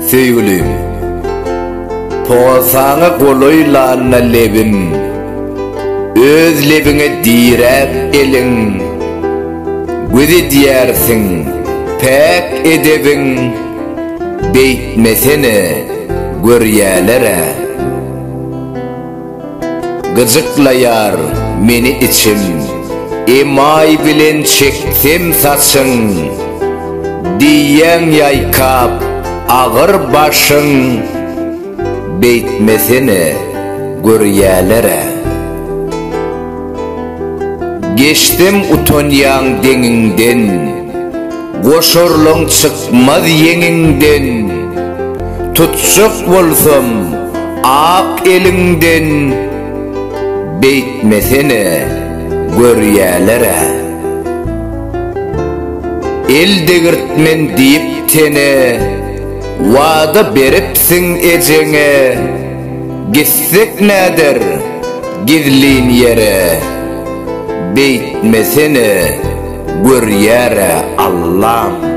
Söýgülüm, poğasaňa goloýlanna lebim, öz lebiňe direp eliň, gözi diýersiň, pek edebiň, beýtmesene görýälere. Gıcıklayar meni içim, emay bilen çektim saçın, diýen ýaýkap ağır başın, beýtmesene görýälere. Geçtim utonýan deňiňden, goşorlaň çykmaz ýeňiňden, tutsak bolsam ak eliňden, beýtmesene görýälere. El degirtmen diýip tene, wada beripsiň ejeňe, gitsek näder gizlin ýere, beýtmesene görýäre Allah'ım.